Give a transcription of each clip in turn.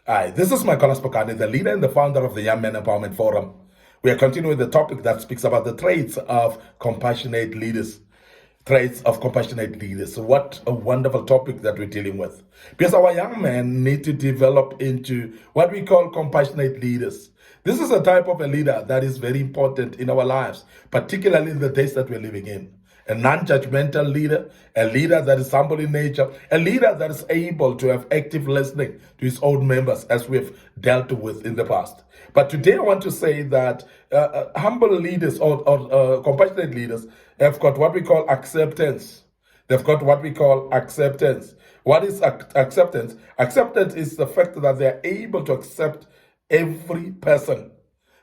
Hi, this is Micornus, the leader and the founder of the Young Men Empowerment Forum. We are continuing the topic that speaks about the traits of compassionate leaders. Traits of compassionate leaders. What a wonderful topic that we're dealing with. Because our young men need to develop into what we call compassionate leaders. This is a type of a leader that is very important in our lives, particularly in the days that we're living in. A non-judgmental leader, a leader that is humble in nature, a leader that is able to have active listening to his own members, as we've dealt with in the past. But today I want to say that humble leaders or compassionate leaders have got what we call acceptance. They've got what we call acceptance. What is acceptance? Acceptance is the fact that they're able to accept every person.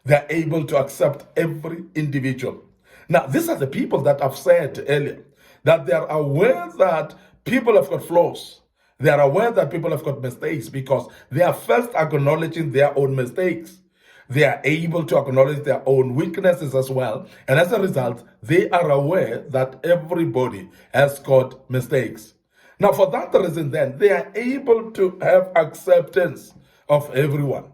They're able to accept every individual. Now, these are the people that I've said earlier, that they are aware that people have got flaws. They are aware that people have got mistakes because they are first acknowledging their own mistakes. They are able to acknowledge their own weaknesses as well. And as a result, they are aware that everybody has got mistakes. Now, for that reason, then, they are able to have acceptance of everyone,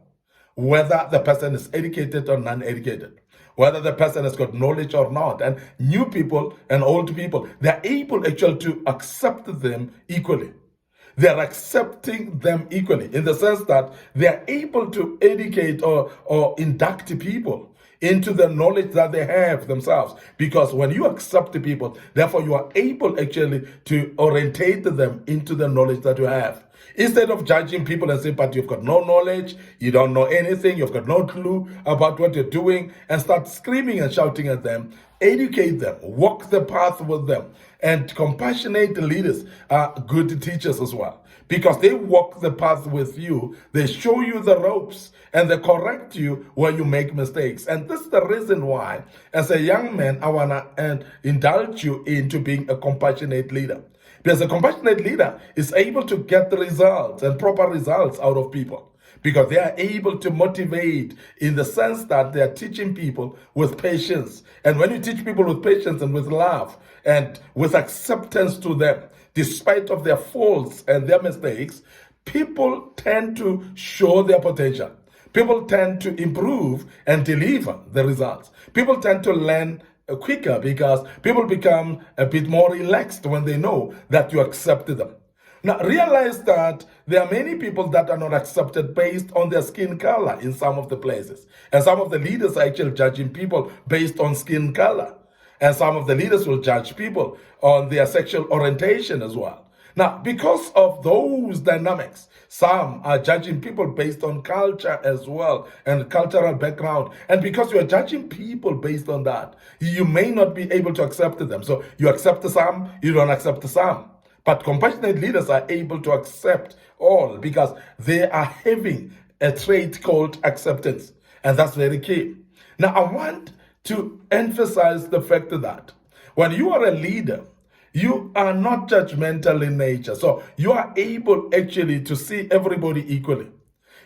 whether the person is educated or non-educated, whether the person has got knowledge or not. And new people and old people, they're able actually to accept them equally. They're accepting them equally in the sense that they're able to educate or induct people into the knowledge that they have themselves. Because when you accept the people, therefore you are able actually to orientate them into the knowledge that you have. Instead of judging people and saying, but you've got no knowledge, you don't know anything, you've got no clue about what you're doing, and start screaming and shouting at them, educate them, walk the path with them. And compassionate leaders are good teachers as well, because they walk the path with you, they show you the ropes, and they correct you where you make mistakes. And this is the reason why, as a young man, I want to indulge you into being a compassionate leader. Because a compassionate leader is able to get the results and proper results out of people, because they are able to motivate in the sense that they are teaching people with patience. And when you teach people with patience and with love and with acceptance to them, despite of their faults and their mistakes, people tend to show their potential. People tend to improve and deliver the results. People tend to learn quicker because people become a bit more relaxed when they know that you accepted them. Now, realize that there are many people that are not accepted based on their skin color in some of the places. And some of the leaders are actually judging people based on skin color. And some of the leaders will judge people on their sexual orientation as well. Now, because of those dynamics, some are judging people based on culture as well and cultural background. And because you are judging people based on that, you may not be able to accept them. So you accept some, you don't accept some. But compassionate leaders are able to accept all because they are having a trait called acceptance. And that's very key. Now, I want to emphasize the fact that when you are a leader, you are not judgmental in nature. So you are able actually to see everybody equally.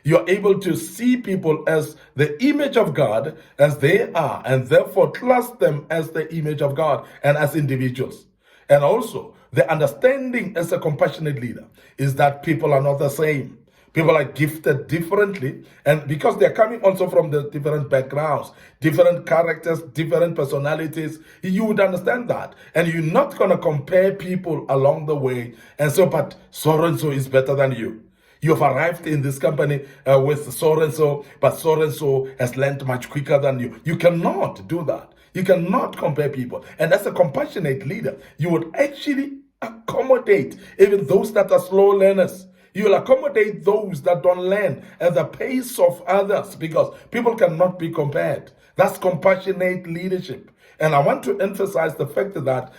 You are able to see people as the image of God as they are, and therefore trust them as the image of God and as individuals. And also, the understanding as a compassionate leader is that people are not the same. People are gifted differently, and because they're coming also from the different backgrounds, different characters, different personalities, you would understand that. And you're not going to compare people along the way and so, but so-and-so is better than you. You've arrived in this company with so-and-so, but so-and-so has learned much quicker than you. You cannot do that. You cannot compare people. And as a compassionate leader, you would actually accommodate even those that are slow learners. You will accommodate those that don't learn at the pace of others, because people cannot be compared. That's compassionate leadership. And I want to emphasize the fact that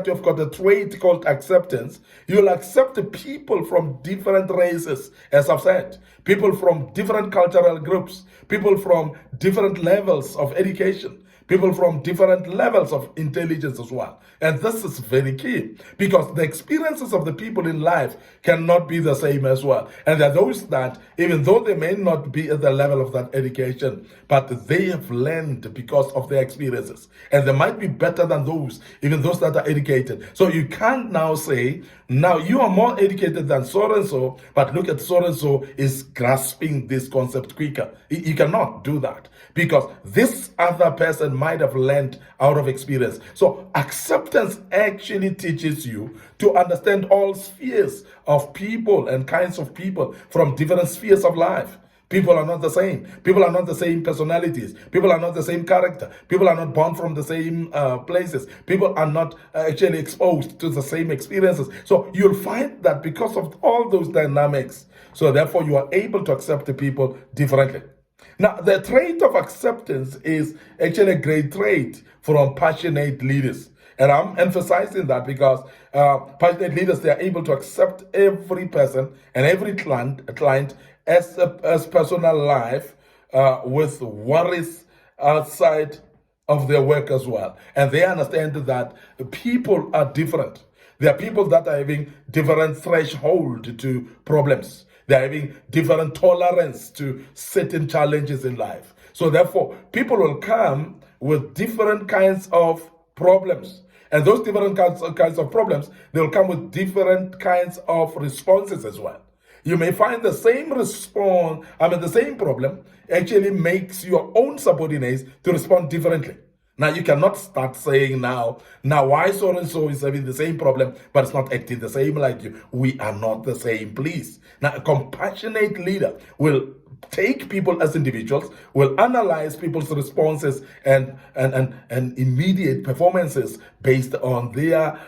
you've got a trait called acceptance, you'll accept people from different races, as I've said, people from different cultural groups, people from different levels of education, people from different levels of intelligence as well. And this is very key because the experiences of the people in life cannot be the same as well. And there are those that, even though they may not be at the level of that education, but they have learned because of their experiences. And they might be better than those, even those that are educated. So you can't now say, now you are more educated than so-and-so, but look at so-and-so is grasping this concept quicker. You cannot do that because this other person might have learned out of experience. So acceptance actually teaches you to understand all spheres of people and kinds of people from different spheres of life. People are not the same. People are not the same personalities. People are not the same character. People are not born from the same places. People are not actually exposed to the same experiences. So you'll find that because of all those dynamics, so therefore you are able to accept the people differently. Now, the trait of acceptance is actually a great trait from passionate leaders. And I'm emphasizing that because passionate leaders, they are able to accept every person and every client as personal life with worries outside of their work as well. And they understand that people are different. There are people that are having different threshold to problems. They're having different tolerance to certain challenges in life. So therefore, people will come with different kinds of problems. And those different kinds of problems, they'll come with different kinds of responses as well. You may find the same response, the same problem actually makes your own subordinates to respond differently. Now, you cannot start saying now why so-and-so is having the same problem, but it's not acting the same like you. We are not the same, please. Now, a compassionate leader will take people as individuals, will analyze people's responses and immediate performances based on their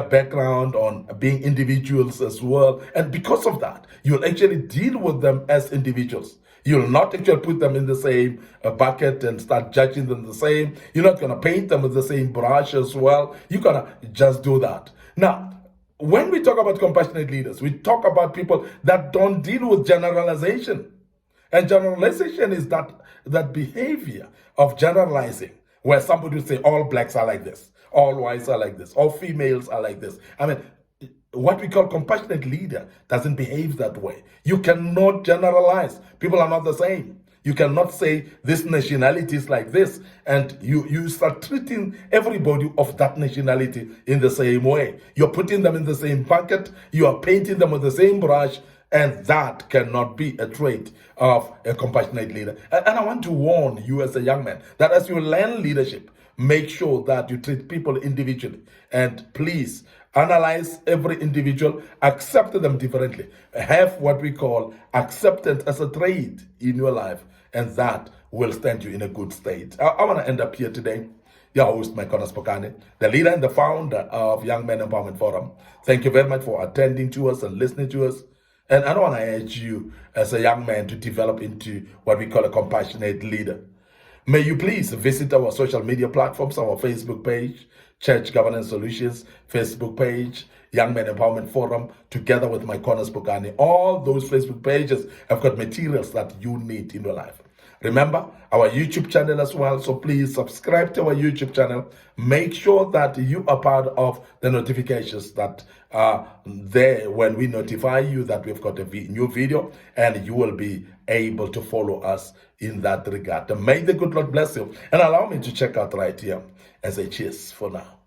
background, on being individuals as well. And because of that, you'll actually deal with them as individuals. You'll not actually put them in the same bucket and start judging them the same. You're not going to paint them with the same brush as well. You're going to just do that. Now, when we talk about compassionate leaders, we talk about people that don't deal with generalization. And generalization is that behavior of generalizing, where somebody would say all blacks are like this, all whites are like this, all females are like this. What we call compassionate leader doesn't behave that way. You cannot generalize. People are not the same. You cannot say this nationality is like this and you start treating everybody of that nationality in the same way. You're putting them in the same bucket. You are painting them with the same brush, and that cannot be a trait of a compassionate leader. And I want to warn you as a young man that as you learn leadership, make sure that you treat people individually. And please analyze every individual, accept them differently. Have what we call acceptance as a trait in your life, and that will stand you in a good state. I want to end up here today. Your host, Micornus, Phokane, the leader and the founder of Young Men Empowerment Forum. Thank you very much for attending to us and listening to us. And I want to urge you as a young man to develop into what we call a compassionate leader. May you please visit our social media platforms, our Facebook page, Church Governance Solutions, Facebook page, Young Men Empowerment Forum, together with Micornus Phokane. All those Facebook pages have got materials that you need in your life. Remember, our YouTube channel as well, so please subscribe to our YouTube channel. Make sure that you are part of the notifications that are there when we notify you that we've got a new video, and you will be able to follow us in that regard. May the good Lord bless you, and allow me to check out right here and say cheers for now.